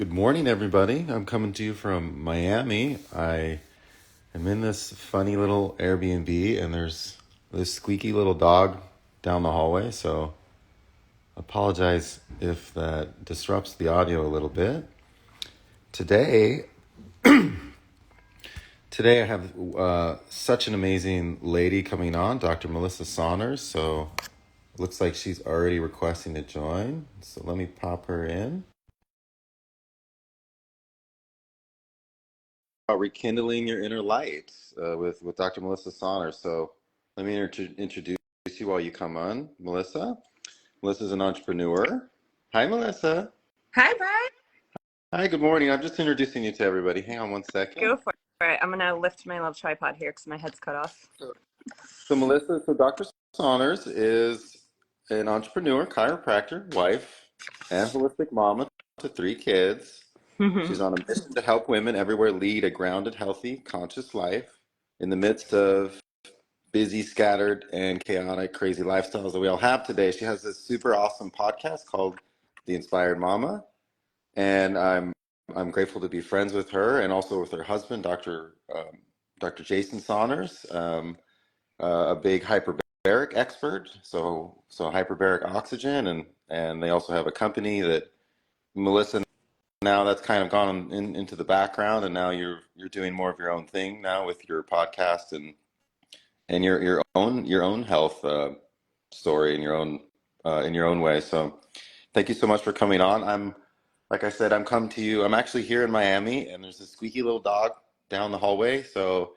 Good morning, everybody. I'm coming to you from Miami. I am in this funny little Airbnb, and there's this squeaky little dog down the hallway. So, apologize if that disrupts the audio a little bit. Today, today I have such an amazing lady coming on, Dr. Melissa Saunders. So, looks like she's already requesting to join. So, let me pop her in. Rekindling your inner light with Dr. Melissa Saunders. So let me introduce you while you come on, Melissa. Melissa's an entrepreneur. Hi, Melissa. Hi, Brian. Hi, good morning. I'm just introducing you to everybody. Hang on one second. Go for it. I'm going to lift my little tripod here because my head's cut off. So Dr. Saunders is an entrepreneur, chiropractor, wife, and holistic mama to 3 kids. She's on a mission to help women everywhere lead a grounded, healthy, conscious life in the midst of busy, scattered, and chaotic, crazy lifestyles that we all have today. She has this super awesome podcast called The Inspired Mama, and I'm grateful to be friends with her and also with her husband, Dr. Jason Saunders, a big hyperbaric expert. So hyperbaric oxygen, and they also have a company that Melissa. Now that's kind of gone into the background, and now you're doing more of your own thing now with your podcast and your own health story in your own way. So thank you so much for coming on. Like I said, I'm come to you. I'm actually here in Miami, and there's a squeaky little dog down the hallway. So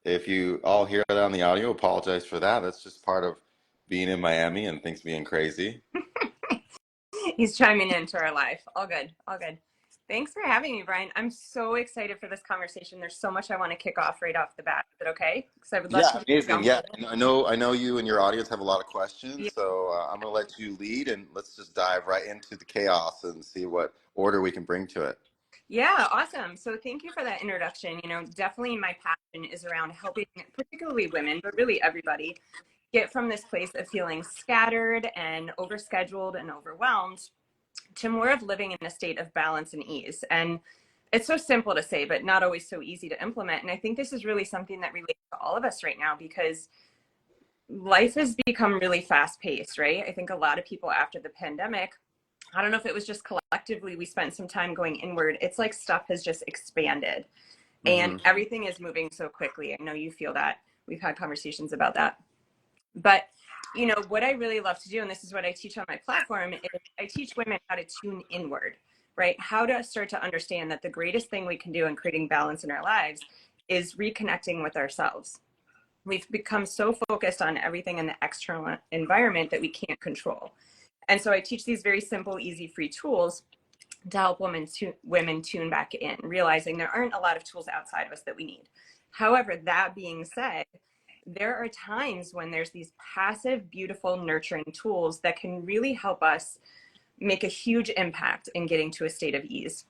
if you all hear that on the audio, apologize for that. That's just part of being in Miami and things being crazy. He's chiming into our life. All good. All good. Thanks for having me, Brian. I'm so excited for this conversation. There's so much I want to kick off right off the bat. Is it okay? Because I would love Yeah, to just amazing. jump Yeah, in. I know you and your audience have a lot of Yeah. questions, so I'm gonna let you lead, and let's just dive right into the chaos and see what order we can bring to it. Yeah, awesome. So thank you for that introduction. Definitely my passion is around helping particularly women, but really everybody get from this place of feeling scattered and overscheduled and overwhelmed to more of living in a state of balance and ease. And it's so simple to say, but not always so easy to implement. And I think this is really something that relates to all of us right now because life has become really fast paced, right? I think a lot of people after the pandemic, I don't know if it was just collectively, we spent some time going inward. It's like stuff has just expanded and Hmm. everything is moving so quickly. I know you feel that. We've had conversations about that. But what I really love to do, and this is what I teach on my platform, is I teach women how to tune inward, right? How to start to understand that the greatest thing we can do in creating balance in our lives is reconnecting with ourselves. We've become so focused on everything in the external environment that we can't control. And so I teach these very simple, easy, free tools to help women tune back in, realizing there aren't a lot of tools outside of us that we need. However, that being said, there are times when there's these passive, beautiful, nurturing tools that can really help us make a huge impact in getting to a state of ease.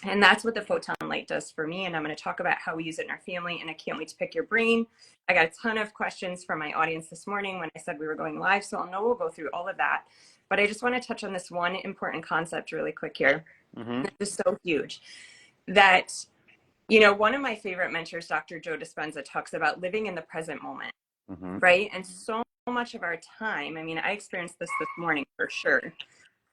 And that's what the Photon light does for me. And I'm going to talk about how we use it in our family. And I can't wait to pick your brain. I got a ton of questions from my audience this morning when I said we were going live. So I'll know we'll go through all of that. But I just want to touch on this one important concept really quick here. Hmm. This is so huge that, one of my favorite mentors, Dr. Joe Dispenza, talks about living in the present moment, Hmm. right? And so much of our time, I mean, I experienced this morning for sure.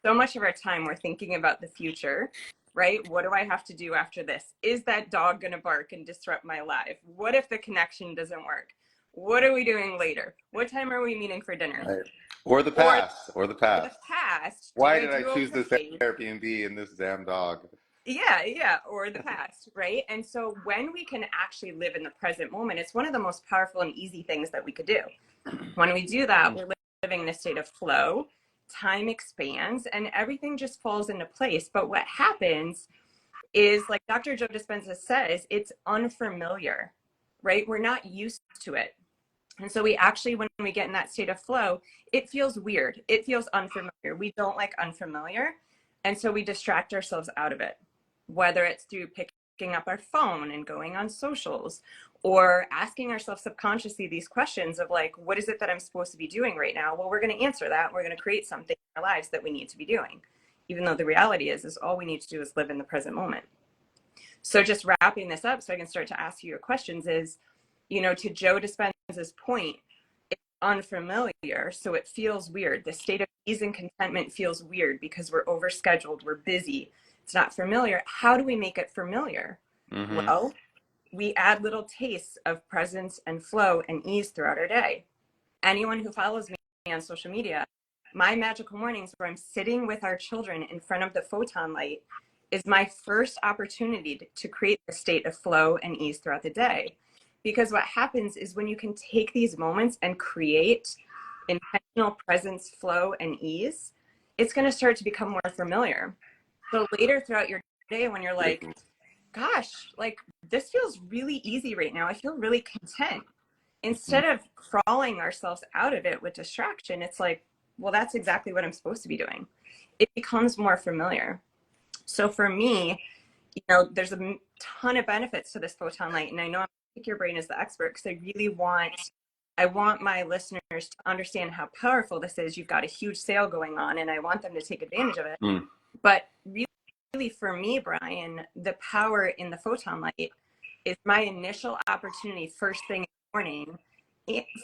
So much of our time we're thinking about the future, right? What do I have to do after this? Is that dog going to bark and disrupt my life? What if the connection doesn't work? What are we doing later? What time are we meeting for dinner? Right. Or the Or past, or the the past. past, did Why I did I do choose this okay? Airbnb and this damn dog? Yeah, or the past, right? And so when we can actually live in the present moment, it's one of the most powerful and easy things that we could do. When we do that, we're living in a state of flow, time expands, and everything just falls into place. But what happens is, like Dr. Joe Dispenza says, it's unfamiliar, right? We're not used to it. And so we actually, when we get in that state of flow, it feels weird. It feels unfamiliar. We don't like unfamiliar. And so we distract ourselves out of it, whether it's through picking up our phone and going on socials or asking ourselves subconsciously these questions of like, what is it that I'm supposed to be doing right now? Well, we're going to answer that. We're going to create something in our lives that we need to be doing. even though the reality is all we need to do is live in the present moment. So just wrapping this up so I can start to ask you your questions is, you know, to Joe Dispenza's point, it's unfamiliar, so it feels weird. The state of ease and contentment feels weird because we're overscheduled, we're busy, it's not familiar. How do we make it familiar? Mm-hmm. Well, we add little tastes of presence and flow and ease throughout our day. Anyone who follows me on social media, my magical mornings where I'm sitting with our children in front of the photon light is my first opportunity to create a state of flow and ease throughout the day. Because what happens is when you can take these moments and create intentional presence, flow, and ease, it's going to start to become more familiar. So later throughout your day, when you're like, gosh, like this feels really easy right now, I feel really content. Instead of crawling ourselves out of it with distraction, it's like, well, that's exactly what I'm supposed to be doing. It becomes more familiar. So for me, you know, there's a ton of benefits to this photon light. And I know I'm going to pick your brain as the expert because I want my listeners to understand how powerful this is. You've got a huge sale going on and I want them to take advantage of it. But really for me, Brian, the power in the photon light is my initial opportunity first thing in the morning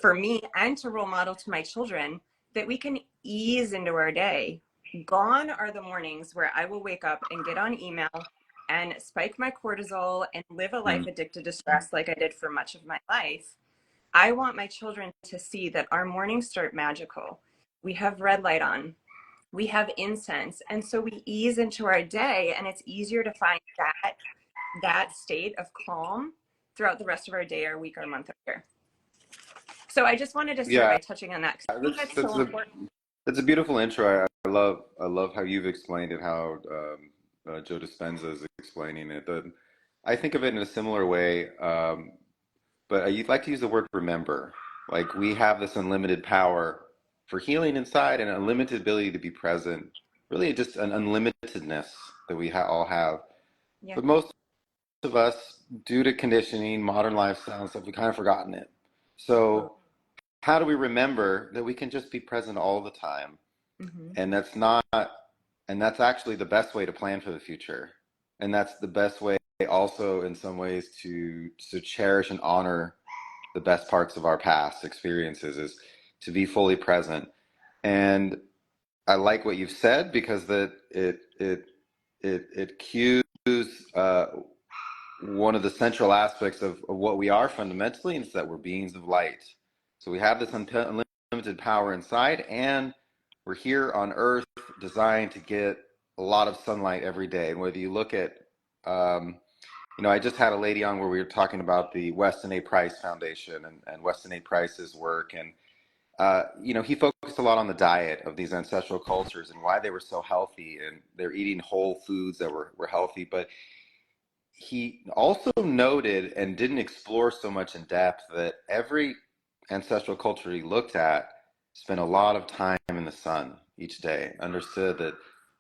for me and to role model to my children that we can ease into our day. Gone are the mornings where I will wake up and get on email and spike my cortisol and live a life addicted to stress like I did for much of my life. I want my children to see that our mornings start magical. We have red light on. We have incense. And so we ease into our day and it's easier to find that state of calm throughout the rest of our day, our week, our month, our year. So I just wanted to start by touching on that because I think that's so important. That's a beautiful intro. I love how you've explained it, how Joe Dispenza is explaining it. I think of it in a similar way, but you'd like to use the word remember. Like we have this unlimited power for healing inside and unlimited ability to be present. Really just an unlimitedness that we all have. Yeah. But most of us, due to conditioning, modern lifestyle and stuff, we've kind of forgotten it. So how do we remember that we can just be present all the time? And that's actually the best way to plan for the future. And that's the best way also in some ways to cherish and honor the best parts of our past experiences, is to be fully present. And I like what you've said because that it cues one of the central aspects of what we are fundamentally, and it's that we're beings of light. So we have this unlimited power inside, and we're here on Earth designed to get a lot of sunlight every day. And whether you look at, I just had a lady on where we were talking about the Weston A. Price Foundation and Weston A. Price's work. And, he focused a lot on the diet of these ancestral cultures and why they were so healthy, and they're eating whole foods that were healthy. But he also noted and didn't explore so much in depth that every ancestral culture he looked at spent a lot of time in the sun each day, understood that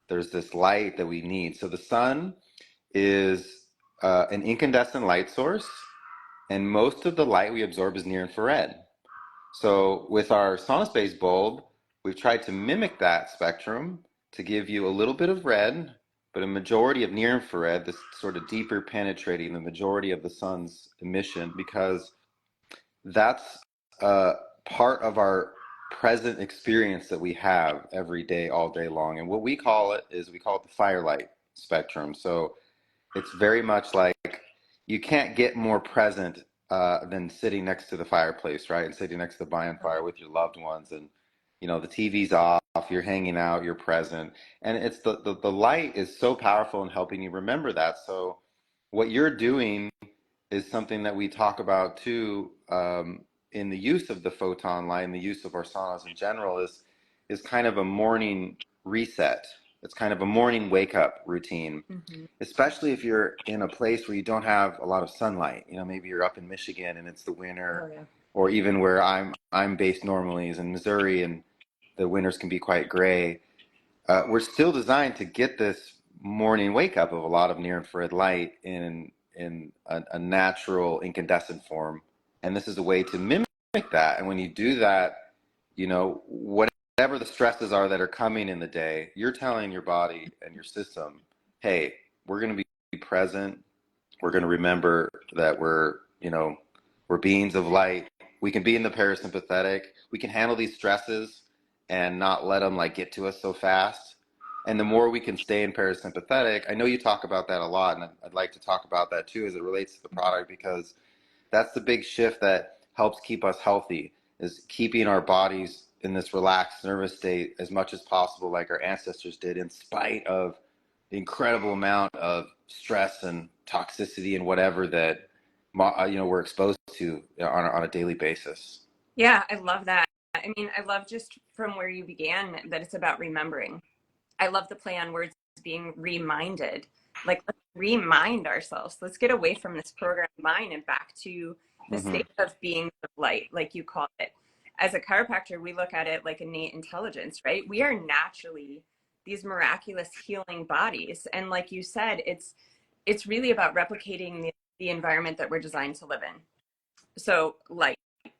there's this light that we need. So the sun is an incandescent light source, and most of the light we absorb is near infrared. So with our sauna space bulb, we've tried to mimic that spectrum to give you a little bit of red, but a majority of near infrared, this sort of deeper penetrating the majority of the sun's emission, because that's part of our present experience that we have every day, all day long. And what we call it is we call it the FireLight spectrum. So it's very much like you can't get more present than sitting next to the fireplace, right? And sitting next to the bonfire with your loved ones, and the TV's off, you're hanging out, you're present, and it's the light is so powerful in helping you remember that. So what you're doing is something that we talk about too, in the use of the photon light and the use of our saunas in general, is kind of a morning reset. It's kind of a morning wake up routine, especially if you're in a place where you don't have a lot of sunlight. Maybe you're up in Michigan and it's the winter, or even where I'm based normally is in Missouri, and the winters can be quite gray. We're still designed to get this morning wake up of a lot of near infrared light in a natural incandescent form, and this is a way to mimic that. And when you do that, whatever whatever the stresses are that are coming in the day, you're telling your body and your system, hey, we're going to be present. We're going to remember that we're beings of light. We can be in the parasympathetic. We can handle these stresses and not let them like get to us so fast. And the more we can stay in parasympathetic, I know you talk about that a lot, and I'd like to talk about that too as it relates to the product, because that's the big shift that helps keep us healthy, is keeping our bodies in this relaxed nervous state as much as possible, like our ancestors did, in spite of the incredible amount of stress and toxicity and whatever that we're exposed to on a daily basis. Yeah, I love that. I mean, I love just from where you began that it's about remembering. I love the play on words, being reminded. Like, let's remind ourselves. Let's get away from this programmed mind and back to the Mm-hmm. state of being of light, like you call it. As a chiropractor, we look at it like innate intelligence, right? We are naturally these miraculous healing bodies. And like you said, it's really about replicating the environment that we're designed to live in. So light,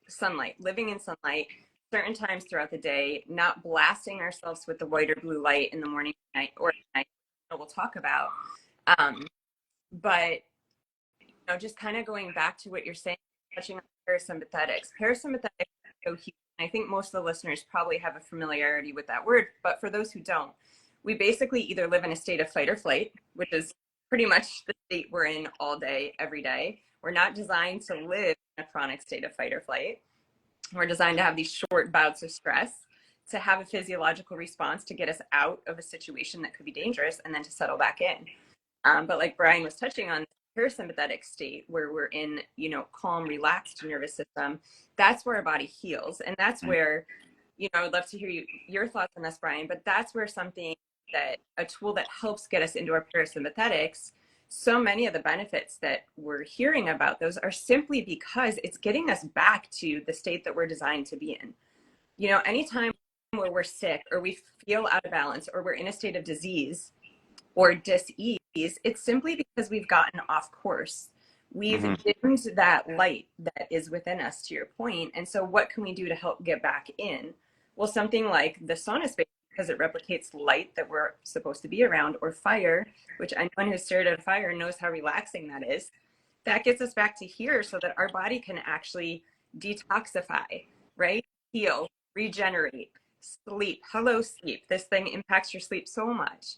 sunlight, living in sunlight, certain times throughout the day, not blasting ourselves with the white or blue light in the morning, night, or at night. We'll talk about, um, but just kind of going back to what you're saying, touching on parasympathetics. Parasympathetics are so huge. I think most of the listeners probably have a familiarity with that word, but for those who don't, we basically either live in a state of fight or flight, which is pretty much the state we're in all day, every day. We're not designed to live in a chronic state of fight or flight. We're designed to have these short bouts of stress, to have a physiological response to get us out of a situation that could be dangerous, and then to settle back in. But like Brian was touching on, parasympathetic state where we're in, calm, relaxed nervous system, that's where our body heals. And that's where, I would love to hear your thoughts on this, Brian, but that's where a tool that helps get us into our parasympathetics, so many of the benefits that we're hearing about those are simply because it's getting us back to the state that we're designed to be in. Anytime where we're sick or we feel out of balance or we're in a state of disease or dis-ease, it's simply because we've gotten off course. We've Mm-hmm. dimmed that light that is within us, to your point. And so what can we do to help get back in? Well, something like the sauna space, because it replicates light that we're supposed to be around, or fire, which anyone who's stared at a fire knows how relaxing that is. That gets us back to here so that our body can actually detoxify, right? Heal, regenerate, sleep. Hello, sleep. This thing impacts your sleep so much.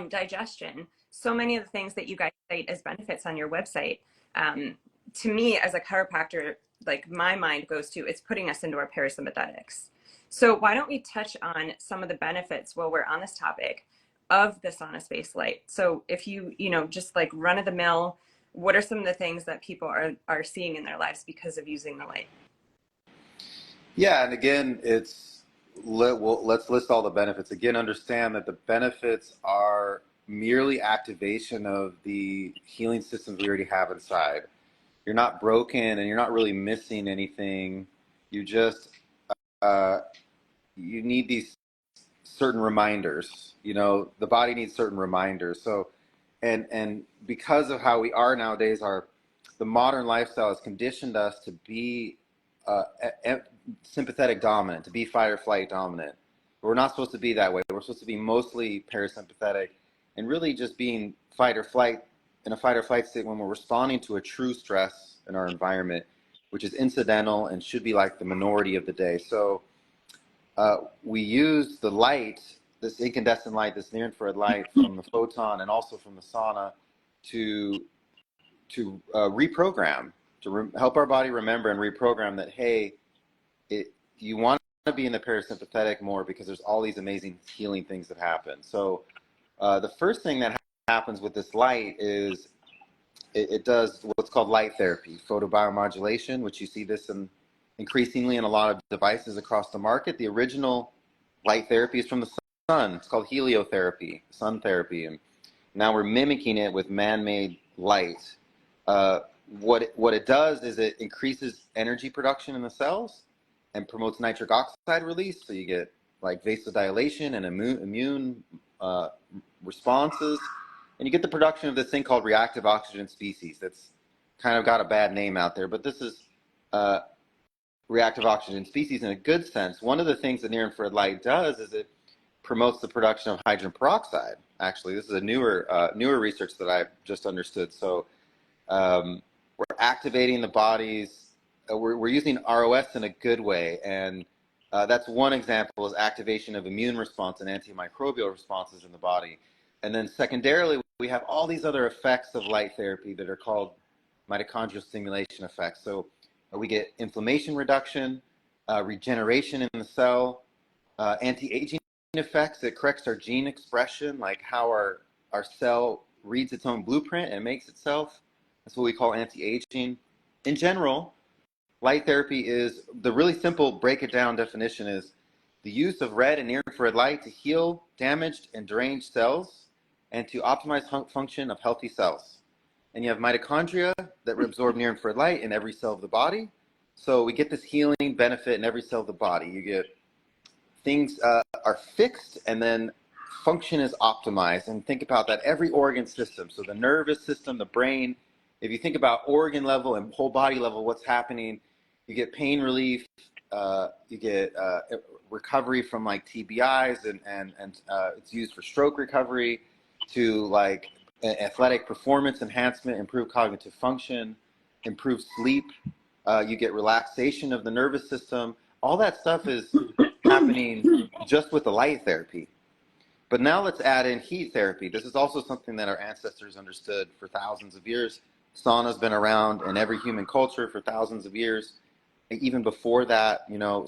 Digestion, so many of the things that you guys cite as benefits on your website. To me, as a chiropractor, like my mind goes to, it's putting us into our parasympathetics. So why don't we touch on some of the benefits while we're on this topic of the sauna space light? So if just like run of the mill, what are some of the things that people are seeing in their lives because of using the light? Yeah, and again, let's list all the benefits. Again, understand that the benefits are merely activation of the healing systems we already have inside. You're not broken, and you're not really missing anything. You just uh, you need these certain reminders. The body needs certain reminders. So, and because of how we are nowadays, the modern lifestyle has conditioned us to be uh, sympathetic dominant, to be fight or flight dominant. But we're not supposed to be that way. We're supposed to be mostly parasympathetic, and really just being fight or flight, in a fight or flight state when we're responding to a true stress in our environment, which is incidental and should be like the minority of the day. So we use the light, this incandescent light, this near infrared light from the Photon and also from the sauna to reprogram, to help our body remember and reprogram that, hey, you want to be in the parasympathetic more because there's all these amazing healing things that happen. So the first thing that happens with this light is it does what's called light therapy, photobiomodulation, which you see this increasingly in a lot of devices across the market. The original light therapy is from the sun. It's called heliotherapy, sun therapy, and now we're mimicking it with man-made light. What it does is it increases energy production in the cells and promotes nitric oxide release, so you get like vasodilation and immune responses, and you get the production of this thing called reactive oxygen species that's kind of got a bad name out there, but this is reactive oxygen species in a good sense. One of the things that near-infrared light does is it promotes the production of hydrogen peroxide. Actually, this is a newer research that I've just understood. So we're activating the body's, we're using ROS in a good way, and that's one example, is activation of immune response and antimicrobial responses in the body. And then secondarily, we have all these other effects of light therapy that are called mitochondrial stimulation effects. So we get inflammation reduction, regeneration in the cell, anti-aging effects. It corrects our gene expression, like how our cell reads its own blueprint and makes itself. That's what we call anti-aging. In general, light therapy is, the really simple break it down definition is the use of red and near-infrared light to heal damaged and deranged cells and to optimize function of healthy cells. And you have mitochondria that absorb near-infrared light in every cell of the body. So we get this healing benefit in every cell of the body. You get things are fixed and then function is optimized. And think about that, every organ system. So the nervous system, the brain, if you think about organ level and whole body level, what's happening, you get pain relief, you get recovery from like TBIs, and it's used for stroke recovery, to like athletic performance enhancement, improve cognitive function, improve sleep. You get relaxation of the nervous system. All that stuff is happening just with the light therapy. But now let's add in heat therapy. This is also something that our ancestors understood for thousands of years. Sauna's been around in every human culture for thousands of years. Even before that, you know,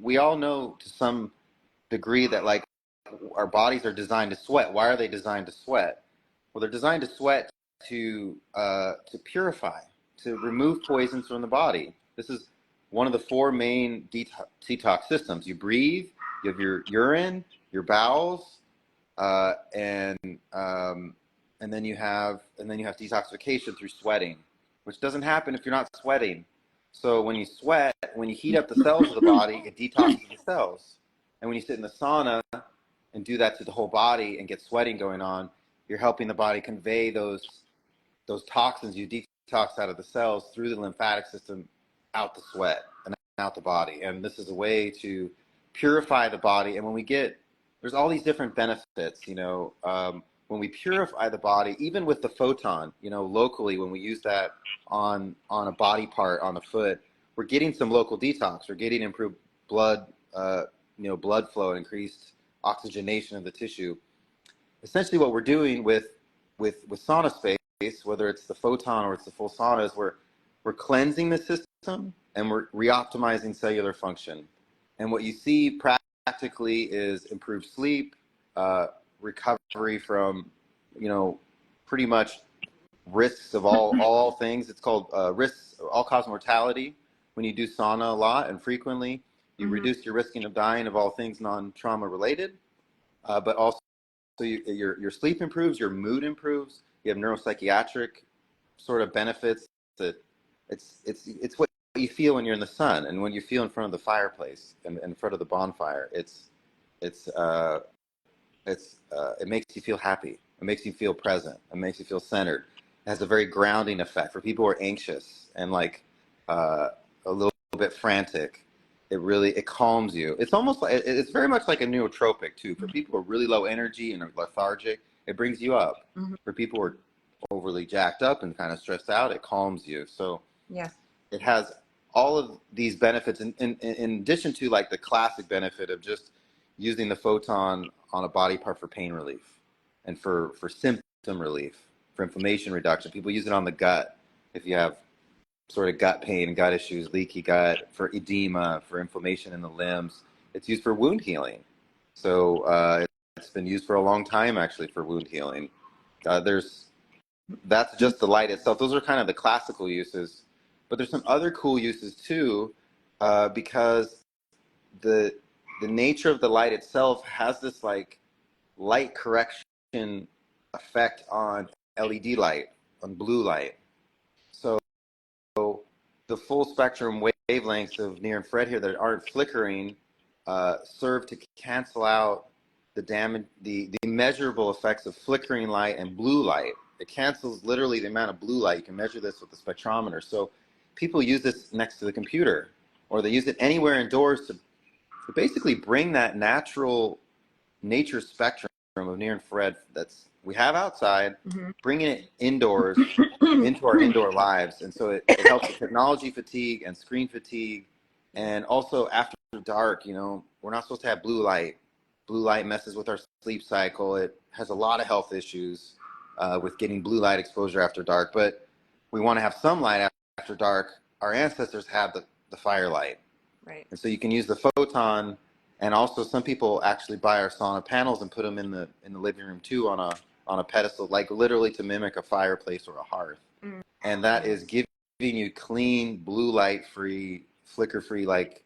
we all know to some degree that like our bodies are designed to sweat. Why are they designed to sweat? Well, they're designed to sweat to purify, to remove poisons from the body. This is one of the four main detox systems. You breathe, you have your urine, your bowels, and then you have detoxification through sweating, which doesn't happen if you're not sweating. So when you sweat, when you heat up the cells of the body, it detoxes the cells. And when you sit in the sauna and do that to the whole body and get sweating going on, you're helping the body convey those toxins you detox out of the cells through the lymphatic system out the sweat and out the body. And this is a way to purify the body. And when we get, there's all these different benefits, you know, when we purify the body, even with the photon, you know, locally, when we use that on a body part, on the foot, we're getting some local detox. We're getting improved blood, blood flow, increased oxygenation of the tissue. Essentially, what we're doing with sauna space, whether it's the photon or it's the full sauna, is we're cleansing the system and we're re-optimizing cellular function. And what you see practically is improved sleep, recovery from, you know, pretty much risks of all things. It's called risks, all-cause mortality. When you do sauna a lot and frequently, you reduce your risking of dying of all things non-trauma related, but also your sleep improves, your mood improves, you have neuropsychiatric sort of benefits. That it's what you feel when you're in the sun and when you feel in front of the fireplace and in front of the bonfire. It makes you feel happy. It makes you feel present. It makes you feel centered. It has a very grounding effect for people who are anxious and like a little bit frantic. It calms you. It's almost like, it's very much like a nootropic too. For people who are really low energy and are lethargic, it brings you up. For people who are overly jacked up and kind of stressed out, it calms you. So yeah, it has all of these benefits in addition to like the classic benefit of just using the photon on a body part for pain relief and for symptom relief, for inflammation reduction. People use it on the gut if you have sort of gut pain, gut issues, leaky gut, for edema, for inflammation in the limbs. It's used for wound healing. So it's been used for a long time actually for wound healing. That's just the light itself. Those are kind of the classical uses, but there's some other cool uses too, because the nature of the light itself has this like light correction effect on LED light, on blue light. So the full spectrum wavelengths of near infrared here that aren't flickering serve to cancel out the damage, the measurable effects of flickering light and blue light. It cancels literally the amount of blue light. You can measure this with the spectrometer. So people use this next to the computer. or they use it anywhere indoors to basically bring that natural nature spectrum of near infrared that's we have outside, bringing it indoors into our indoor lives. And so it helps with technology fatigue and screen fatigue. And also after dark, you know, we're not supposed to have blue light. Blue light messes with our sleep cycle. It has a lot of health issues with getting blue light exposure after dark. But we want to have some light after dark. Our ancestors had the firelight. Right. And so you can use the Photon, and also some people actually buy our sauna panels and put them in the living room too on a pedestal, like literally to mimic a fireplace or a hearth. Mm. And that is giving you clean, blue light free, flicker free, like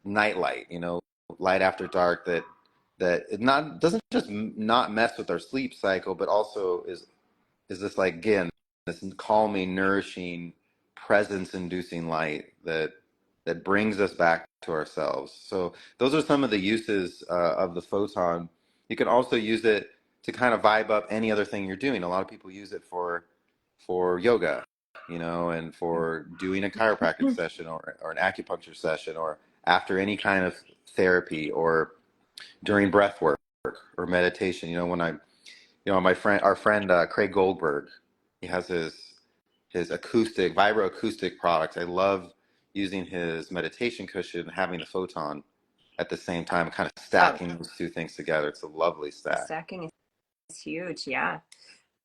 night light, you know, light after dark that it not doesn't just not mess with our sleep cycle, but also is this, like, again, this calming, nourishing, presence inducing light that brings us back to ourselves. So those are some of the uses of the Photon. You can also use it to kind of vibe up any other thing you're doing. A lot of people use it for yoga, you know, and for doing a chiropractic session or an acupuncture session, or after any kind of therapy, or during breath work or meditation. You know, when our friend Craig Goldberg, he has his acoustic, vibroacoustic products. I love using his meditation cushion and having the Photon at the same time, kind of stacking those two things together. It's a lovely stack. The stacking is huge. Yeah.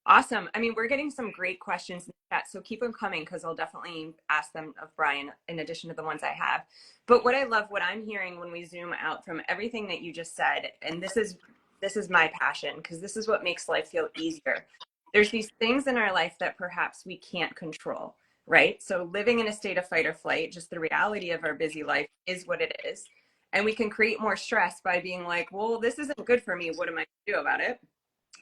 Awesome. I mean, we're getting some great questions in the chat, so keep them coming because I'll definitely ask them of Brian in addition to the ones I have. But what I love, what I'm hearing when we zoom out from everything that you just said, and this is my passion, because this is what makes life feel easier. There's these things in our life that perhaps we can't control, right? So living in a state of fight or flight, just the reality of our busy life is what it is. And we can create more stress by being like, well, this isn't good for me. What am I going to do about it?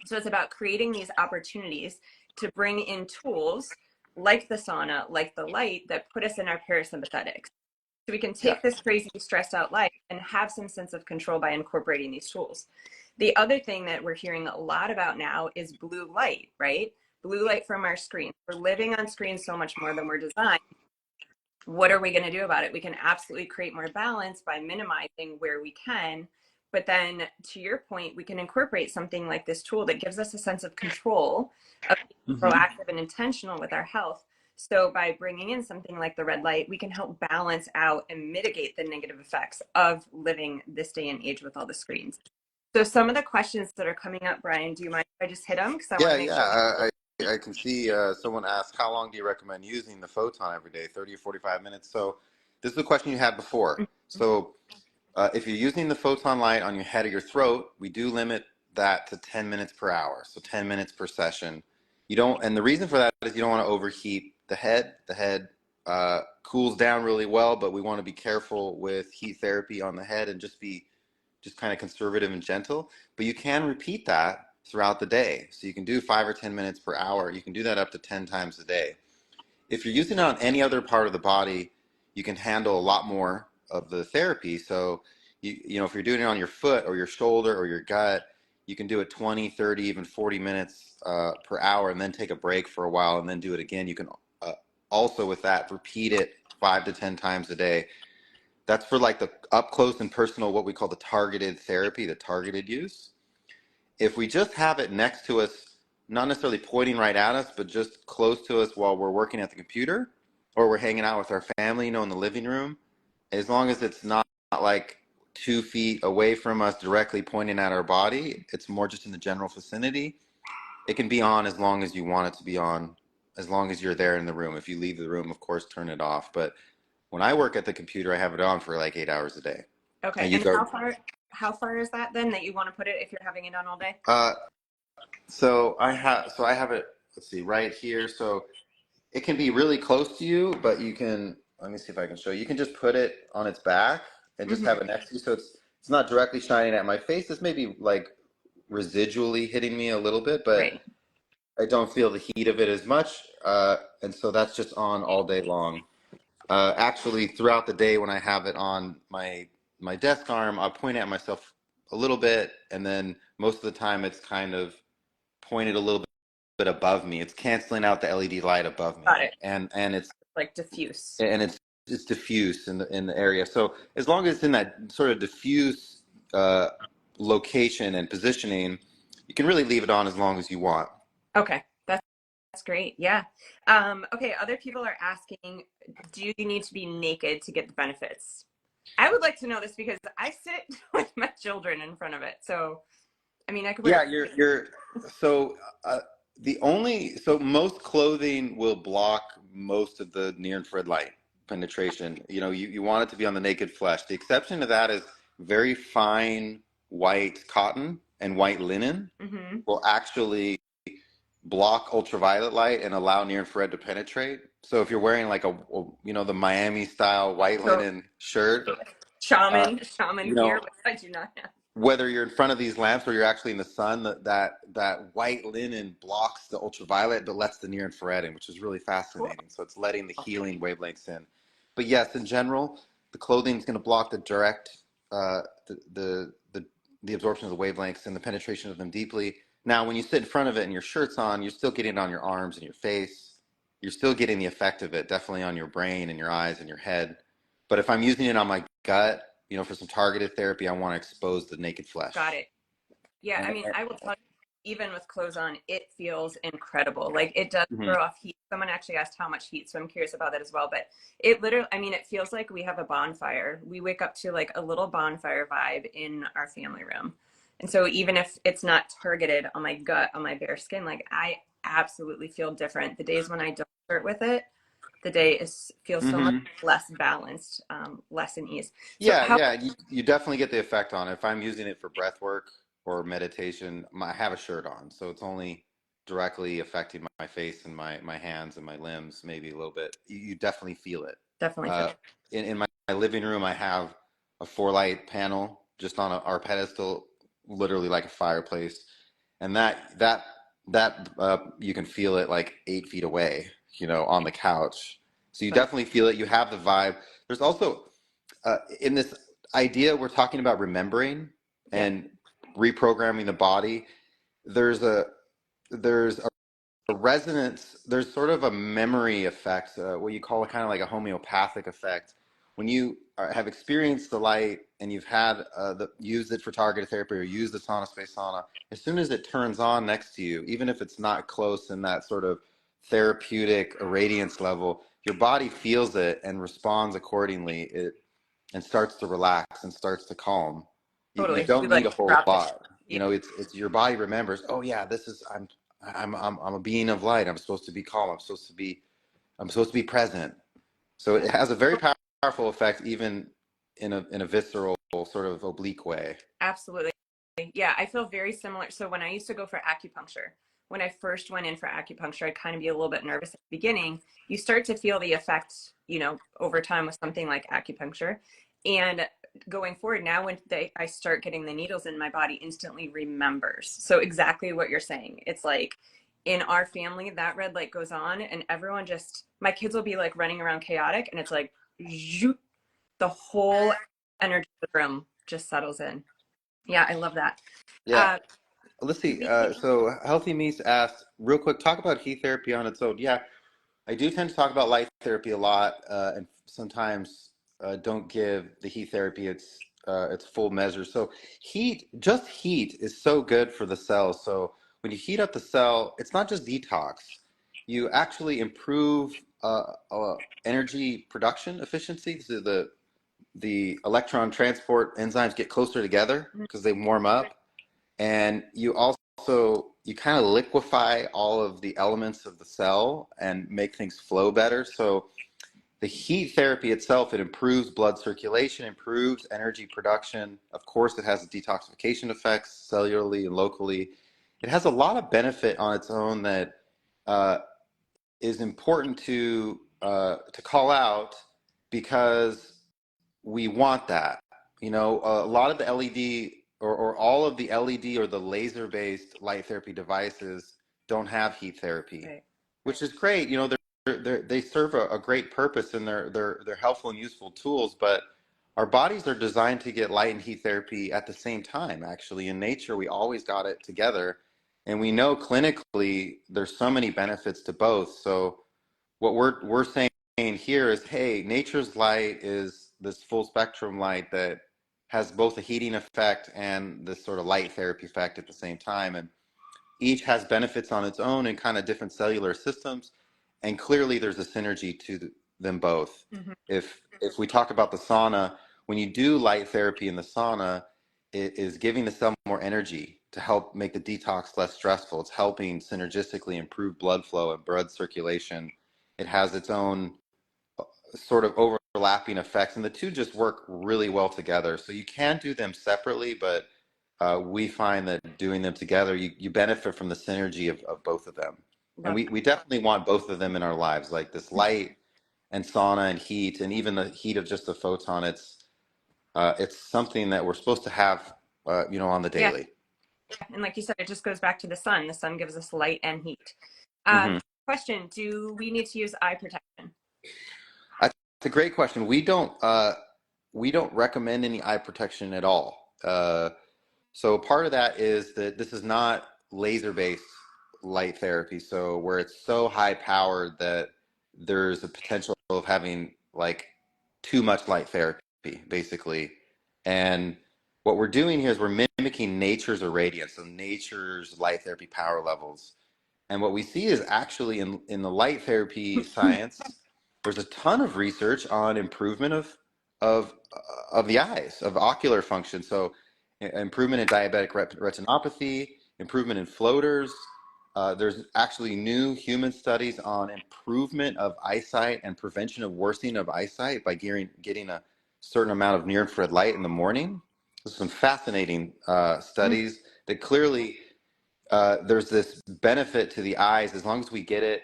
So it's about creating these opportunities to bring in tools like the sauna, like the light, that put us in our parasympathetics. So we can take this crazy stressed out life and have some sense of control by incorporating these tools. The other thing that we're hearing a lot about now is blue light, right? Blue light from our screens. We're living on screens so much more than we're designed. What are we going to do about it? We can absolutely create more balance by minimizing where we can. But then, to your point, we can incorporate something like this tool that gives us a sense of control, of being proactive and intentional with our health. So by bringing in something like the red light, we can help balance out and mitigate the negative effects of living this day and age with all the screens. So some of the questions that are coming up, Brian, do you mind if I just hit them? Because I want to make sure. I can see someone asked, how long do you recommend using the Photon every day? 30 or 45 minutes. So this is a question you had before. So if you're using the Photon light on your head or your throat, we do limit that to 10 minutes per hour. So 10 minutes per session. And the reason for that is you don't want to overheat the head. The head cools down really well, but we want to be careful with heat therapy on the head and just kind of conservative and gentle. But you can repeat that throughout the day. So you can do 5 or 10 minutes per hour. You can do that up to 10 times a day. If you're using it on any other part of the body, you can handle a lot more of the therapy. So, you know, if you're doing it on your foot or your shoulder or your gut, you can do it 20, 30, even 40 minutes per hour, and then take a break for a while and then do it again. You can also, with that, repeat it 5 to 10 times a day. That's for like the up close and personal, what we call the targeted therapy, the targeted use. If we just have it next to us, not necessarily pointing right at us, but just close to us while we're working at the computer or we're hanging out with our family, you know, in the living room, as long as it's not like 2 feet away from us directly pointing at our body, it's more just in the general vicinity. It can be on as long as you want it to be on, as long as you're there in the room. If you leave the room, of course, turn it off. But when I work at the computer, I have it on for like 8 hours a day. Okay. And how far is that then that you want to put it if you're having it on all day? So I have it, let's see, right here. So it can be really close to you, but you can, let me see if I can show you. You can just put it on its back and just have it next to you. So it's not directly shining at my face. It's maybe like residually hitting me a little bit, but I don't feel the heat of it as much. And so that's just on all day long. Actually, throughout the day when I have it on my desk arm, I'll point at myself a little bit, and then most of the time it's kind of pointed a little bit above me. It's canceling out the LED light above me. Got it. And it's like diffuse. And it's it's diffuse in the area. So as long as it's in that sort of diffuse uh, location and positioning, you can really leave it on as long as you want. Okay, that's great. Yeah. Okay, other people are asking, do you need to be naked to get the benefits? I would like to know this because I sit with my children in front of it. So, I mean, I could Yeah, wear. you're so so most clothing will block most of the near infrared light penetration. You know, you want it to be on the naked flesh. The exception to that is very fine white cotton and white linen Mm-hmm. will actually block ultraviolet light and allow near infrared to penetrate. So if you're wearing like you know, the Miami style white So, linen shirt, uh, shaman you gear, know, which I do not have. whether you're in front of these lamps or you're actually in the sun, that white linen blocks the ultraviolet but lets the near infrared in, which is really Cool. fascinating. So it's letting the healing wavelengths in. But yes, in general, the clothing is going to block the direct uh, the absorption of the wavelengths and the penetration of them deeply. Now, when you sit in front of it and your shirt's on, you're still getting it on your arms and your face. You're still getting the effect of it, definitely on your brain and your eyes and your head. But if I'm using it on my gut, you know, for some targeted therapy, I want to expose the naked Got flesh. it. Yeah, I And, mean, I will tell you, even with clothes on, it feels incredible. Like it does mhm. throw off heat. Someone actually asked how much heat, so I'm curious about that as well. But it literally, I mean, it feels like we have a bonfire. We wake up to like a little bonfire vibe in our family room. And so even if it's not targeted on my gut, on my bare skin, like I absolutely feel different. The days when I don't start with it, the day is feels so much Mhm. less balanced, less in ease. So Yeah, how yeah, you definitely get the effect on it. If I'm using it for breath work or meditation, I have a shirt on, so it's only directly affecting my face and my hands and my limbs, maybe a little bit. You definitely feel it. definitely feel Uh, in my living room, I have a 4 light panel just on our pedestal, literally like a fireplace, and that you can feel it like 8 feet away, you know, on the couch. So you fun. definitely feel it. You have the vibe. There's also in this idea we're talking about remembering Yeah, and reprogramming the body. There's a resonance. There's sort of a memory effect, what you call it, kind of like a homeopathic effect. When you have experienced the light and you've had used it for targeted therapy or used the sauna space sauna, as soon as it turns on next to you, even if it's not close in that sort of therapeutic irradiance level, your body feels it and responds accordingly. And starts to relax and starts to calm. You totally. We don't need like a whole dropped it. lot. You know, it's your body remembers. Oh yeah, this is I'm a being of light. I'm supposed to be calm. I'm supposed to be present. So it has a very powerful effect, even in a visceral sort of oblique way. Absolutely. Yeah, I feel very similar. So when I used to go for acupuncture, when I first went in for acupuncture, I'd kind of be a little bit nervous at the beginning. You start to feel the effect, over time with something like acupuncture. And going forward now, when I start getting the needles in, my body instantly remembers. So exactly what you're saying. It's like in our family, that red light goes on and everyone my kids will be like running around chaotic and it's like, zoop, the whole energy of the room just settles in. Yeah, I love that. Yeah. Uh, Let's see. we, So Healthy Meats asked real quick. Talk about heat therapy on its own. Yeah, I do tend to talk about light therapy a lot, and sometimes don't give the heat therapy its full measure. So just heat, is so good for the cells. So when you heat up the cell, it's not just detox. You actually improve energy production efficiency. So the electron transport enzymes get closer together because they warm up, and you kind of liquefy all of the elements of the cell and make things flow better. So the heat therapy itself, it improves blood circulation, improves energy production. Of course, it has detoxification effects cellularly and locally. It has a lot of benefit on its own that uh, is important to call out, because we want that. You know, a lot of the LED or all of the LED or the laser based light therapy devices don't have heat therapy, right. which is great. You know, they serve a great purpose, and they're helpful and useful tools. But our bodies are designed to get light and heat therapy at the same time. Actually, in nature, we always got it together, and we know clinically there's so many benefits to both. So what we're saying here is, hey, nature's light is this full spectrum light that has both a heating effect and this sort of light therapy effect at the same time. And each has benefits on its own in kind of different cellular systems. And clearly there's a synergy to them both. Mm-hmm. If we talk about the sauna, when you do light therapy in the sauna, it is giving the cell more energy to help make the detox less stressful. It's helping synergistically improve blood flow and blood circulation. It has its own sort of overlapping effects, and the two just work really well together. So you can do them separately, but we find that doing them together, you benefit from the synergy of both of them. And we definitely want both of them in our lives, like this light and sauna and heat, and even the heat of just the photon. It's something that we're supposed to have, on the Yeah. daily. And like you said, it just goes back to the sun. The sun gives us light and heat. Mm-hmm. Question, do we need to use eye protection? It's a great question. We don't recommend any eye protection at all. So part of that is that this is not laser-based light therapy. So where it's so high powered that there's a potential of having like too much light therapy, basically. And what we're doing here is we're mimicking nature's irradiance, so nature's light therapy power levels. And what we see is actually in the light therapy science, there's a ton of research on improvement of of the eyes, of ocular function. So improvement in diabetic retinopathy, improvement in floaters. There's actually new human studies on improvement of eyesight and prevention of worsening of eyesight by getting a certain amount of near-infrared light in the morning. There's some fascinating studies that clearly there's this benefit to the eyes as long as we get it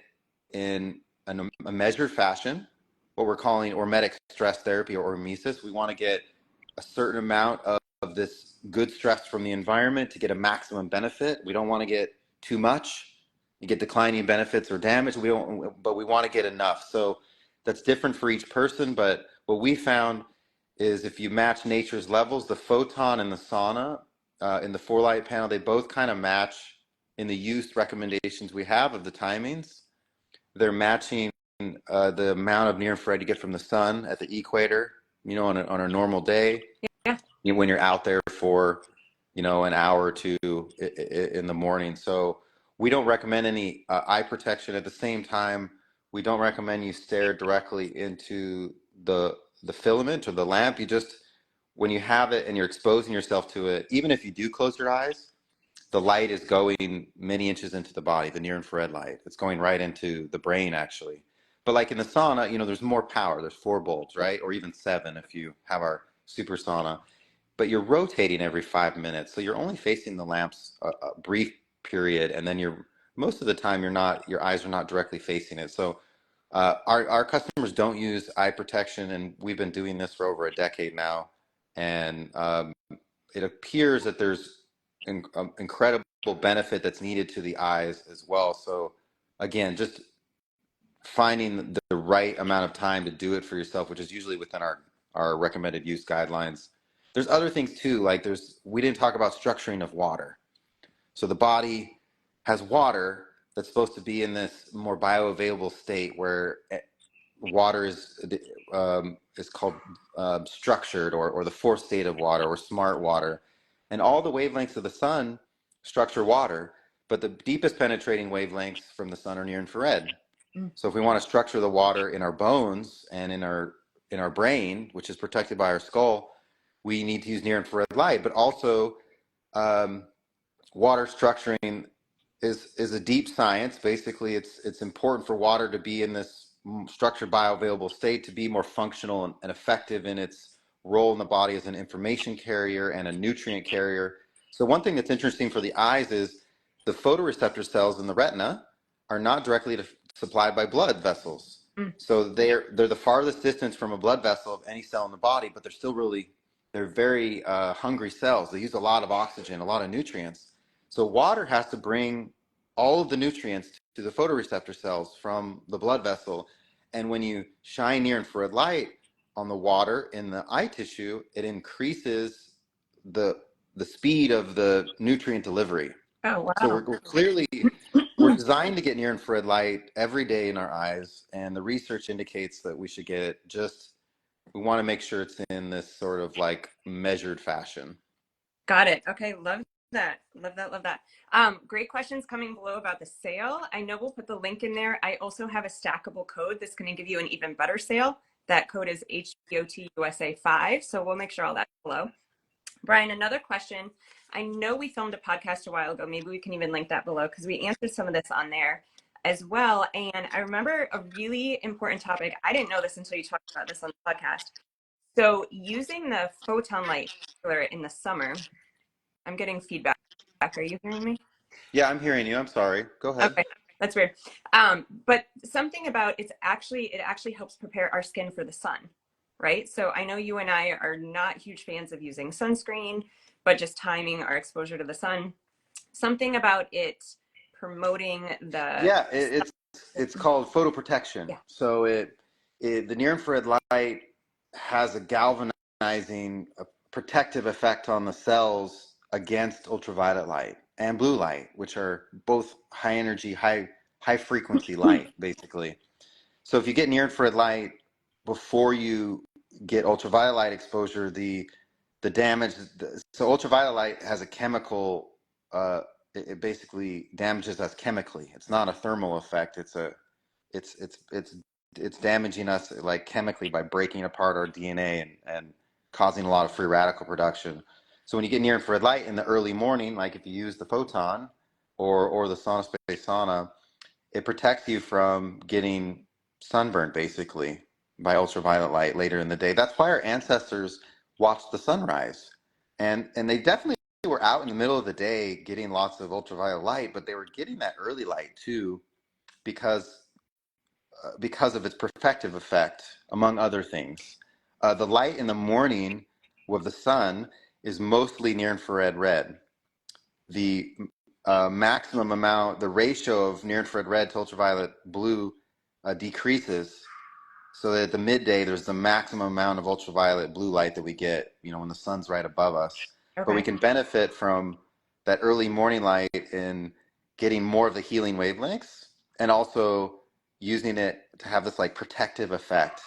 in a measured fashion, what we're calling hormetic stress therapy or hormesis. We want to get a certain amount of this good stress from the environment to get a maximum benefit. We don't want to get too much. You get declining benefits or damage. But we want to get enough. So that's different for each person. But what we found is if you match nature's levels, the photon and the sauna in the FireLight panel, they both kind of match in the use recommendations we have of the timings. They're matching the amount of near infrared you get from the sun at the equator, on a normal day. Yeah. When you're out there for, an hour or two in the morning. So we don't recommend any eye protection. At the same time, we don't recommend you stare directly into the filament or the lamp. You just, when you have it and you're exposing yourself to it, even if you do close your eyes, the light is going many inches into the body, the near infrared light. It's going right into the brain, actually. But like in the sauna, there's more power. There's 4 bulbs, right? Or even 7 if you have our super sauna. But you're rotating every 5 minutes. So you're only facing the lamps a brief period. And then most of the time, your eyes are not directly facing it. So our customers don't use eye protection. And we've been doing this for over a decade now. And it appears that there's incredible benefit that's needed to the eyes as well. So again, just finding the right amount of time to do it for yourself, which is usually within our recommended use guidelines. There's other things too, like we didn't talk about structuring of water. So the body has water that's supposed to be in this more bioavailable state where water is called structured or the fourth state of water or smart water. And all the wavelengths of the sun structure water, but the deepest penetrating wavelengths from the sun are near infrared. So if we want to structure the water in our bones and in our brain, which is protected by our skull, we need to use near infrared light. But also, water structuring is a deep science. Basically, it's important for water to be in this structured bioavailable state to be more functional and effective in its role in the body as an information carrier and a nutrient carrier. So one thing that's interesting for the eyes is the photoreceptor cells in the retina are not directly supplied by blood vessels. So they're the farthest distance from a blood vessel of any cell in the body, but they're very hungry cells. They use a lot of oxygen, a lot of nutrients. So water has to bring all of the nutrients to the photoreceptor cells from the blood vessel. And when you shine near infrared light on the water in the eye tissue, it increases the speed of the nutrient delivery. Oh, So wow. we're clearly we're designed to get near infrared light every day in our eyes, and the research indicates that we should get it just we want to make sure it's in this sort of like measured fashion. Got it. Okay, love that. Love that. Love that. Great questions coming below about the sale. I know we'll put the link in there. I also have a stackable code that's going to give you an even better sale. That code is HBOTUSA5. So we'll make sure all that's below. Brian, another question. I know we filmed a podcast a while ago. Maybe we can even link that below because we answered some of this on there as well. And I remember a really important topic. I didn't know this until you talked about this on the podcast. So using the photon light in the summer, I'm getting feedback. Are you hearing me? Yeah, I'm hearing you. I'm sorry. Go ahead. Okay, that's weird. But something about it actually helps prepare our skin for the sun, right? So I know you and I are not huge fans of using sunscreen, but just timing our exposure to the sun. Something about it promoting the Yeah, it's called photoprotection. yeah. So the near infrared light has a galvanizing, protective effect on the cells against ultraviolet light and blue light, which are both high energy, high frequency light, basically. So if you get near infrared light before you get ultraviolet light exposure, the damage. So ultraviolet light has a chemical. It basically damages us chemically. It's not a thermal effect. It's it's it's it's damaging us like chemically by breaking apart our DNA and causing a lot of free radical production. So when you get near infrared light in the early morning, like if you use the photon or the sauna space sauna, it protects you from getting sunburned basically by ultraviolet light later in the day. That's why our ancestors watched the sunrise. And they definitely were out in the middle of the day getting lots of ultraviolet light, but they were getting that early light too because because of its protective effect, among other things. The light in the morning with the sun is mostly near infrared red. The maximum amount, the ratio of near infrared red to ultraviolet blue decreases so that at the midday there's the maximum amount of ultraviolet blue light that we get, when the sun's right above us. But we Okay. can benefit from that early morning light in getting more of the healing wavelengths and also using it to have this like protective effect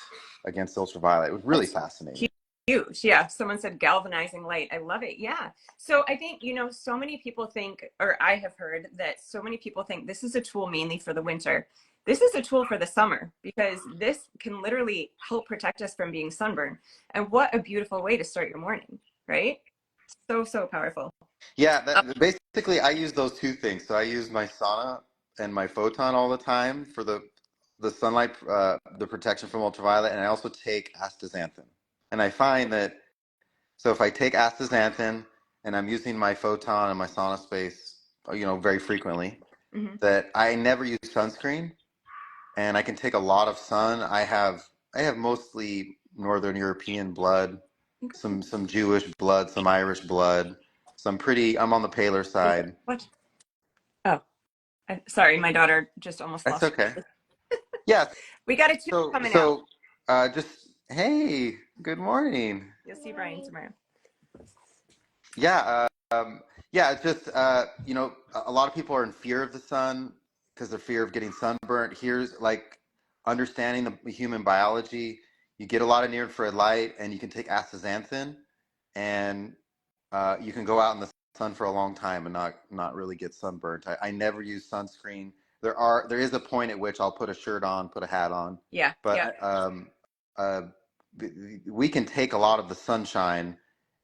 against ultraviolet. It was really That's fascinating. huge. Yeah. Someone said galvanizing light. I love it. Yeah. So I think, so many people think, or I have heard that so many people think this is a tool mainly for the winter. This is a tool for the summer because this can literally help protect us from being sunburned. And what a beautiful way to start your morning, right? So, so powerful. Yeah, Oh, basically I use those two things. So I use my sauna and my photon all the time for the sunlight, the protection from ultraviolet, and I also take astaxanthin. And I find that so if I take astaxanthin and I'm using my photon and my sauna space, very frequently, mm-hmm. that I never use sunscreen, and I can take a lot of sun. I have mostly Northern European blood, some Jewish blood, some Irish blood. So I'm on the paler side. What? Oh, sorry. My daughter just almost That's lost okay. her. Yeah. We got a tube So coming out. so just hey, good morning. You'll see Brian tomorrow. Yeah. Yeah. It's just a lot of people are in fear of the sun because they're fear of getting sunburnt. Here's like understanding the human biology. You get a lot of near infrared light, and you can take astaxanthin, and you can go out in the sun for a long time and not really get sunburnt. I never use sunscreen. There is a point at which I'll put a shirt on, put a hat on, Yeah. Yeah. but uh, we can take a lot of the sunshine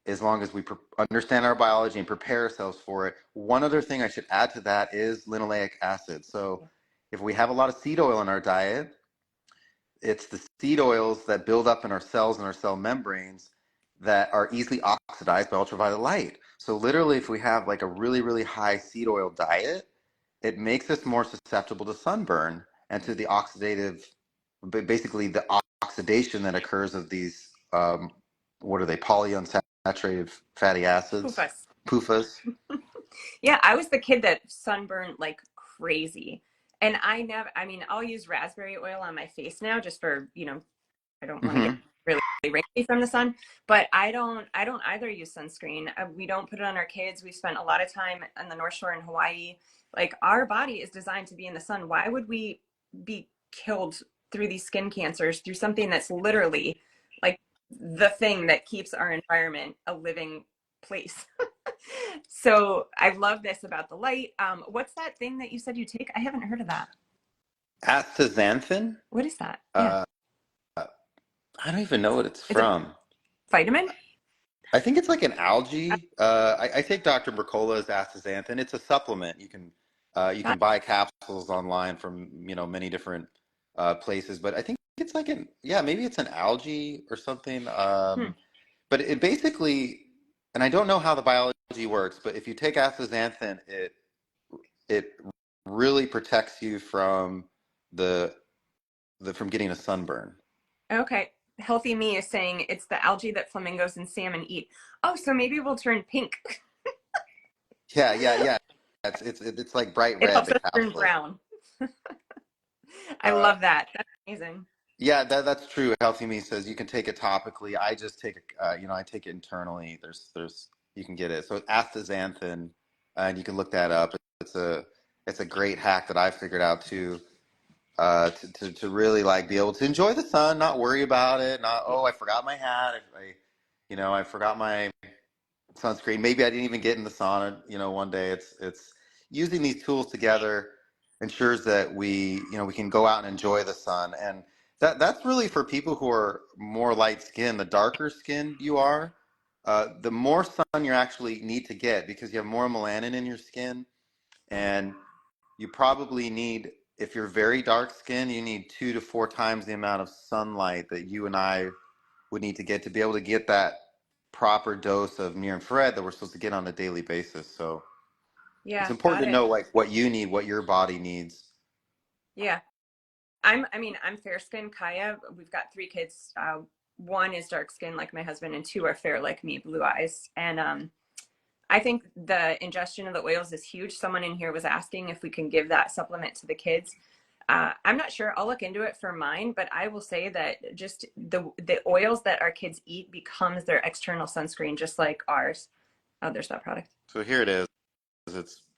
as long as we understand our biology and prepare ourselves for it. One other thing I should add to that is linoleic acid. So if we have a lot of seed oil in our diet, it's the seed oils that build up in our cells and our cell membranes that are easily oxidized by ultraviolet light. So literally, if we have like a really, really high seed oil diet, it makes us more susceptible to sunburn and to the oxidative, basically the oxidation that occurs of these, what are they, polyunsaturated fatty acids, PUFAs. PUFAs. Yeah, I was the kid that sunburned like crazy. And I never, I mean, I'll use raspberry oil on my face now just for, I don't want to get really wrinkly from the sun. But I don't either use sunscreen. We don't put it on our kids. We spent a lot of time on the North Shore in Hawaii. Like, our body is designed to be in the sun. Why would we be killed through these skin cancers through something that's literally like the thing that keeps our environment a living place? So I love this about the light. What's that thing that you said you take? I haven't heard of that. Astaxanthin. What is that? Yeah. Uh, I don't even know what it's Is it from. vitamin? I think it's like an algae. I take Dr. Mercola's astaxanthin. It's a supplement. You Got can buy capsules online from many different places, but I think it's like maybe it's an algae or something. hmm. But it basically, and I don't know how the biology works, but if you take astaxanthin, it really protects you from the from getting a sunburn. Okay. Healthy Me is saying it's the algae that flamingos and salmon eat. Oh, so maybe we'll turn pink. Yeah, yeah, yeah. It's like bright It red, helps the us turn capsule. brown. I Uh, love that. That's amazing. Yeah, that's true. Healthy Me says you can take it topically. I just take it, I take it internally. You can get it. So astaxanthin, and you can look that up. It's a, it's a great hack that I figured out too, to really like be able to enjoy the sun, not worry about it. Not, oh, I forgot my hat. I forgot my sunscreen. Maybe I didn't even get in the sauna, one day. It's using these tools together ensures that we can go out and enjoy the sun. And that's really for people who are more light skinned. The darker skinned you are, the more sun you actually need to get because you have more melanin in your skin. And you probably need, if you're very dark skinned, you need 2 to 4 times the amount of sunlight that you and I would need to get to be able to get that proper dose of near infrared that we're supposed to get on a daily basis. So it's Yeah, important got to it. know like what you need, what your body needs. Yeah. I'm fair skinned, Kaya. We've got three kids. One is dark skinned like my husband, and two are fair like me, blue eyes. And I think the ingestion of the oils is huge. Someone in here was asking if we can give that supplement to the kids. I'm not sure. I'll look into it for mine, but I will say that just the oils that our kids eat becomes their external sunscreen, just like ours. Oh, there's that product. So here it is.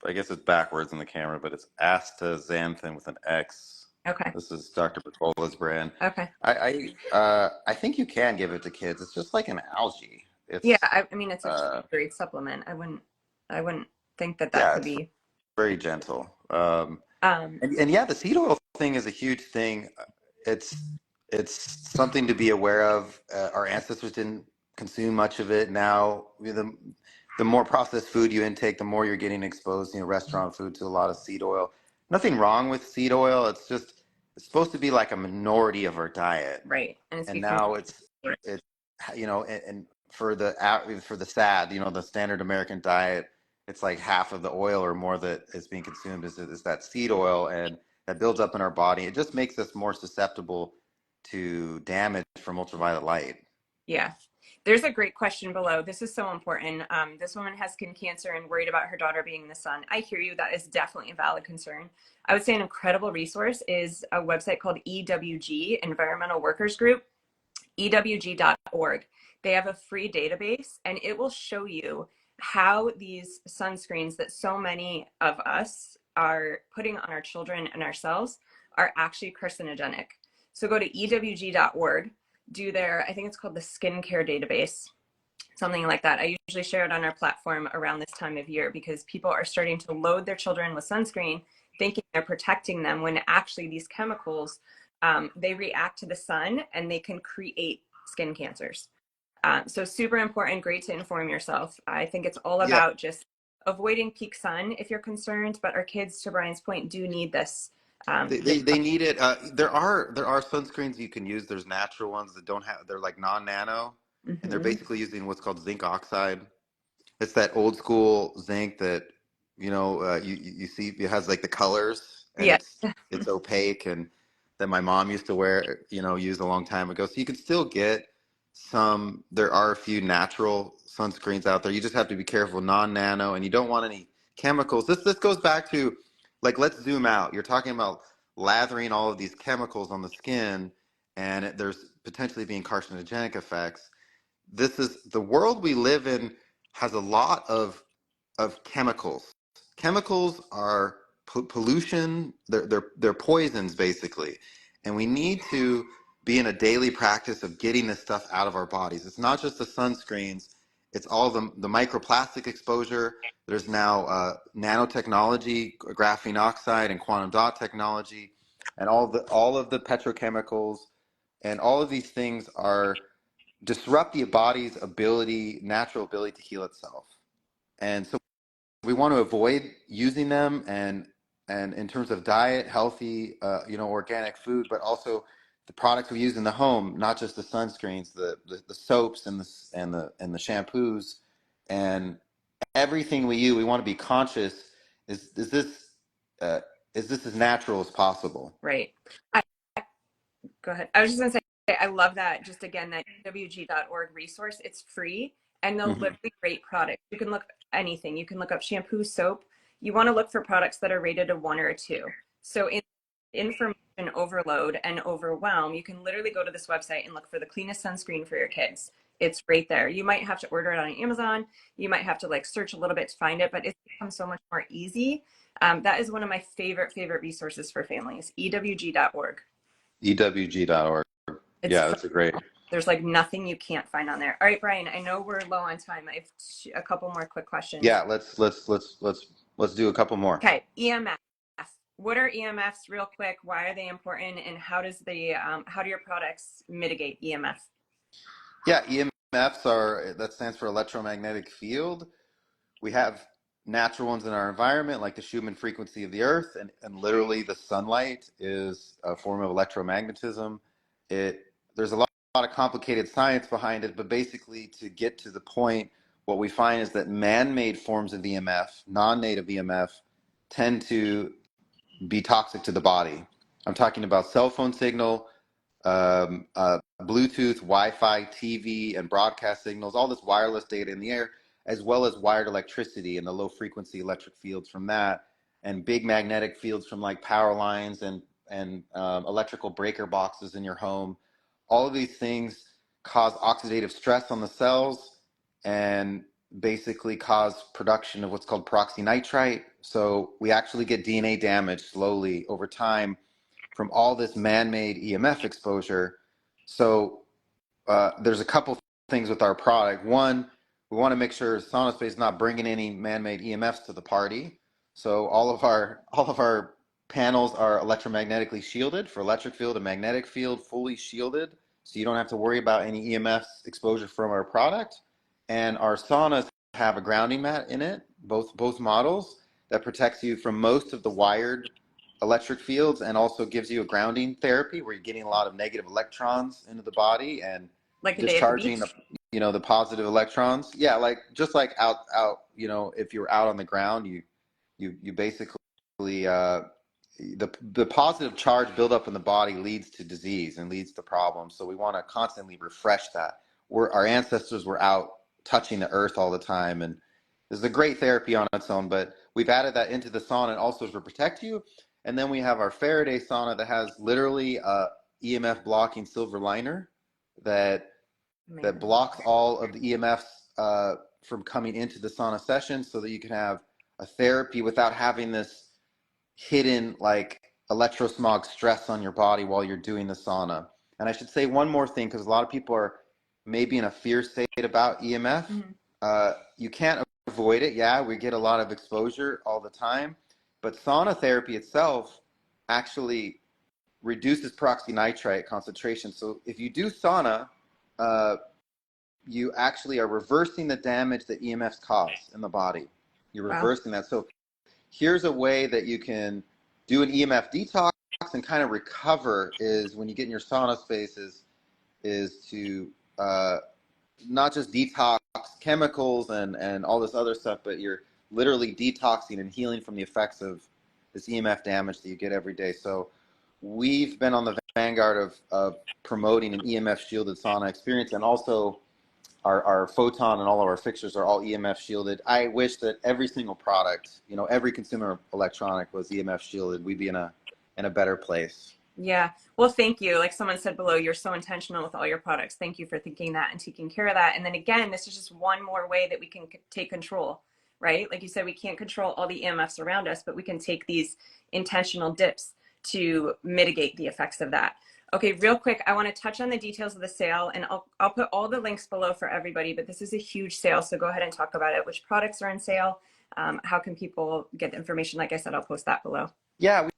I guess it's backwards in the camera, but it's astaxanthin with an X. Okay. This is Dr. Pacola's brand. Okay. I think you can give it to kids. It's just like an algae. Yeah. It's I mean, it's a great supplement. I wouldn't think that that yeah, could it's be. very gentle. Um, And yeah, the seed oil thing is a huge thing. It's it's something to be aware of. Our ancestors didn't consume much of it. Now, the more processed food you intake, the more you're getting exposed. Restaurant food to a lot of seed oil. Nothing wrong with seed oil. It's supposed to be like a minority of our diet, right. And it's and become. now it's and for the SAD, the standard American diet, it's like half of the oil or more that is being consumed is that seed oil, and that builds up in our body. It just makes us more susceptible to damage from ultraviolet light. Yeah. There's a great question below. This is so important. This woman has skin cancer and worried about her daughter being in the sun. I hear you. That is definitely a valid concern. I would say an incredible resource is a website called EWG, Environmental Workers Group, ewg.org. They have a free database and it will show you how these sunscreens that so many of us are putting on our children and ourselves are actually carcinogenic. So go to ewg.org, do I think it's called the skincare database, something like that. I usually share it on our platform around this time of year because people are starting to load their children with sunscreen thinking they're protecting them when actually these chemicals, they react to the sun and they can create skin cancers. So super important, great to inform yourself. I think it's all Yeah, about just avoiding peak sun if you're concerned, but our kids, to Brian's point, do need this. they need it. There are sunscreens you can use. There's natural ones that don't have. They're like non-nano, and they're Mhm. basically using what's called zinc oxide. It's that old school zinc that you see it has like the colors, and Yeah. it's opaque, and that my mom used to wear, use a long time ago. So you can still get some. There are a few natural sunscreens out there. You just have to be careful, non-nano, and you don't want any chemicals. This goes back to, like, let's zoom out. You're talking about lathering all of these chemicals on the skin, and there's potentially being carcinogenic effects. This is the world we live in has a lot of chemicals. Chemicals are pollution. They're poisons basically, and we need to be in a daily practice of getting this stuff out of our bodies. It's not just the sunscreens; it's all the microplastic exposure. There's now nanotechnology, graphene oxide, and quantum dot technology, and all of the petrochemicals, and all of these things are disrupt the body's ability, natural ability to heal itself. And so we want to avoid using them, and in terms of diet, healthy, organic food, but also the products we use in the home, not just the sunscreens, the soaps and the shampoos, and everything we use. We want to be conscious. Is this uh, is this as natural as possible? Right. I, Go ahead. I was just going to say, I love that. Just again, that ewg.org resource, it's free and they'll Mm-hmm. literally rate products. You can look anything. You can look up shampoo, soap. You want to look for products that are rated a 1 or a 2. So in information overload and overwhelm, you can literally go to this website and look for the cleanest sunscreen for your kids. It's right there. You might have to order it on Amazon. You might have to like search a little bit to find it, but it's become so much more easy. That is one of my favorite resources for families, ewg.org. EWG.org. It's Yeah, that's a great. There's like nothing you can't find on there. All right, Brian, I know we're low on time. I have a couple more quick questions. Yeah, let's do a couple more. Okay, EMF. What are EMFs real quick? Why are they important? And how do your products mitigate EMF? Yeah, EMFs that stands for electromagnetic field. We have natural ones in our environment, like the Schumann frequency of the Earth, and literally the sunlight is a form of electromagnetism. There's a lot of complicated science behind it, but basically to get to the point, what we find is that man-made forms of EMF, non-native EMF, tend to be toxic to the body. I'm talking about cell phone signal, Bluetooth, Wi-Fi, TV, and broadcast signals, all this wireless data in the air, as well as wired electricity and the low frequency electric fields from that, and big magnetic fields from like power lines and electrical breaker boxes in your home. All of these things cause oxidative stress on the cells and basically cause production of what's called peroxynitrite. So we actually get DNA damage slowly over time from all this man-made EMF exposure. So there's a couple things with our product. One, we want to make sure SaunaSpace is not bringing any man-made EMFs to the party. So all of our panels are electromagnetically shielded for electric field and magnetic field, fully shielded. So you don't have to worry about any EMF exposure from our product. And our saunas have a grounding mat in it, both models, that protects you from most of the wired electric fields and also gives you a grounding therapy where you're getting a lot of negative electrons into the body and Like a day at the discharging beach? the positive electrons. Yeah, like just like out if you're out on the ground, you basically the positive charge buildup in the body leads to disease and leads to problems. So we want to constantly refresh that. Our ancestors were out touching the earth all the time, and this is a great therapy on its own. But we've added that into the sauna and also to protect you. And then we have our Faraday sauna that has literally a EMF blocking silver liner that Amazing. blocks all of the EMFs from coming into the sauna session, so that you can have a therapy without having this hidden like electrosmog stress on your body while you're doing the sauna. And I should say one more thing, because a lot of people are maybe in a fear state about EMF. You can't avoid it. Yeah, we get a lot of exposure all the time, but sauna therapy itself actually reduces peroxynitrite concentration. So if you do sauna, uh, you actually are reversing the damage that EMFs cause in the body. You're Wow. reversing that. So here's a way that you can do an EMF detox and kind of recover is when you get in your sauna spaces is to not just detox chemicals and all this other stuff, but you're literally detoxing and healing from the effects of this EMF damage that you get every day. So we've been on the vanguard of promoting an EMF shielded sauna experience, and also our Photon and all of our fixtures are all EMF shielded. I wish that every single product, every consumer electronic was EMF shielded. We'd be in a better place. Yeah. Well, thank you. Like someone said below, you're so intentional with all your products. Thank you for thinking that and taking care of that. And then again, this is just one more way that we can take control, right? Like you said, we can't control all the EMFs around us, but we can take these intentional dips to mitigate the effects of that. Okay, real quick, I want to touch on the details of the sale, and I'll put all the links below for everybody, but this is a huge sale, so go ahead and talk about it. Which products are on sale? How can people get information? Like I said, I'll post that below. Yeah,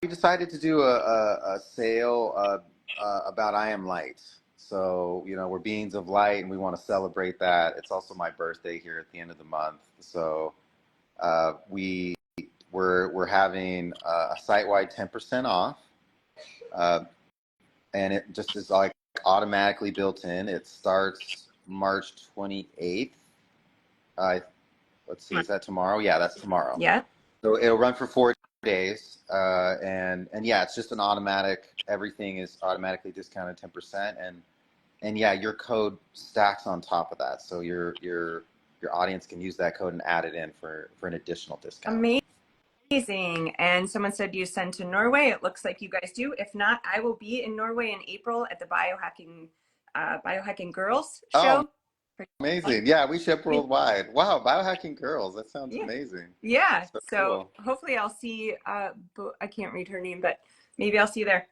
we decided to do a sale about I Am Light. So, you know, we're beings of light and we want to celebrate that. It's also my birthday here at the end of the month. So we're having a site-wide 10% off. And it just is like automatically built in. It starts March 28th. Let's see, is that tomorrow? Yeah, that's tomorrow. Yeah. So it'll run for 4 days, and yeah, it's just an automatic. Everything is automatically discounted 10%, and yeah, your code stacks on top of that, so your audience can use that code and add it in for an additional discount. Amazing. And someone said you send to Norway. It looks like you guys do. If not, I will be in Norway in April at the biohacking girls Oh, show. amazing! Yeah, we ship worldwide. Wow, biohacking girls. That sounds Yeah. amazing. Yeah. So So cool. hopefully I'll see, I can't read her name, but maybe I'll see you there.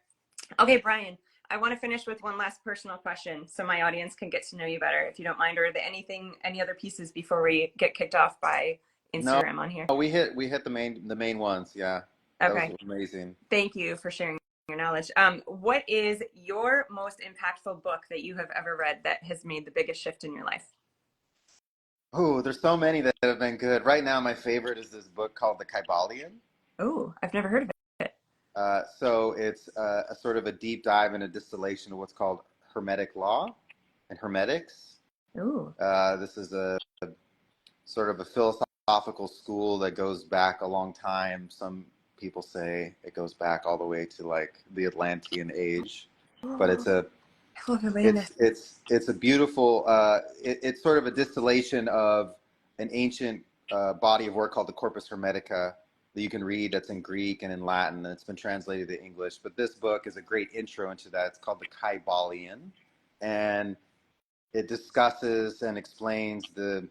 Okay, Brian, I want to finish with one last personal question so my audience can get to know you better, if you don't mind, or any other pieces before we get kicked off by No, Instagram on here. we hit the main ones. Yeah, that was Okay. amazing. Thank you for sharing your knowledge. What is your most impactful book that you have ever read that has made the biggest shift in your life? Oh, there's so many that have been good. Right now, my favorite is this book called The Kybalion. Oh, I've never heard of it. So it's a sort of a deep dive and a distillation of what's called Hermetic law and Hermetics. Oh, This is a sort of a philosophical school that goes back a long time. Some people say it goes back all the way to like the Atlantean age, but I love Atlantis. it's a beautiful. It's sort of a distillation of an ancient body of work called the Corpus Hermetica that you can read. That's in Greek and in Latin, and it's been translated to English. But this book is a great intro into that. It's called the Kybalion, and it discusses and explains the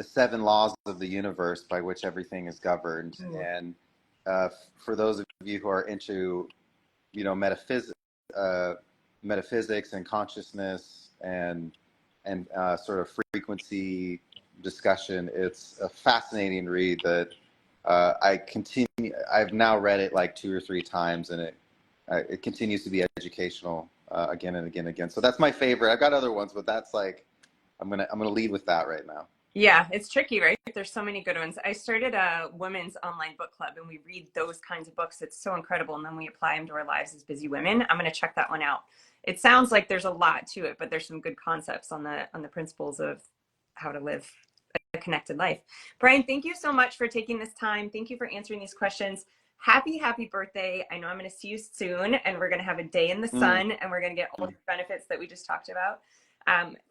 seven laws of the universe by which everything is governed. Ooh. And for those of you who are into, you know, metaphysics and consciousness and sort of frequency discussion, it's a fascinating read that I've now read it like 2 or 3 times, and it continues to be educational again and again and again. So that's my favorite. I've got other ones, but that's like I'm gonna lead with that right now. Yeah, it's tricky, right? There's so many good ones. I started a women's online book club and we read those kinds of books. It's so incredible. And then we apply them to our lives as busy women. I'm going to check that one out. It sounds like there's a lot to it, but there's some good concepts on the principles of how to live a connected life. Brian, thank you so much for taking this time. Thank you for answering these questions. Happy birthday. I know I'm going to see you soon and we're going to have a day in the sun and we're going to get all the benefits that we just talked about.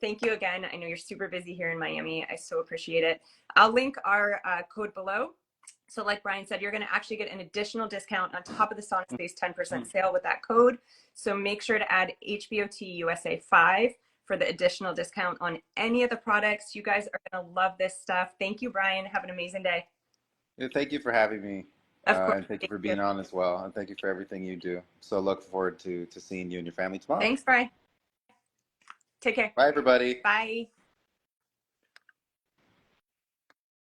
Thank you again. I know you're super busy here in Miami. I so appreciate it. I'll link our code below. So like Brian said, you're going to actually get an additional discount on top of the Sauna Space 10% sale with that code. So make sure to add HBOT USA 5 for the additional discount on any of the products. You guys are going to love this stuff. Thank you, Brian. Have an amazing day. Yeah, thank you for having me. Of course. And thank you for being on as well. And thank you for everything you do. So look forward to seeing you and your family tomorrow. Thanks, Brian. Take care. Bye, everybody. Bye.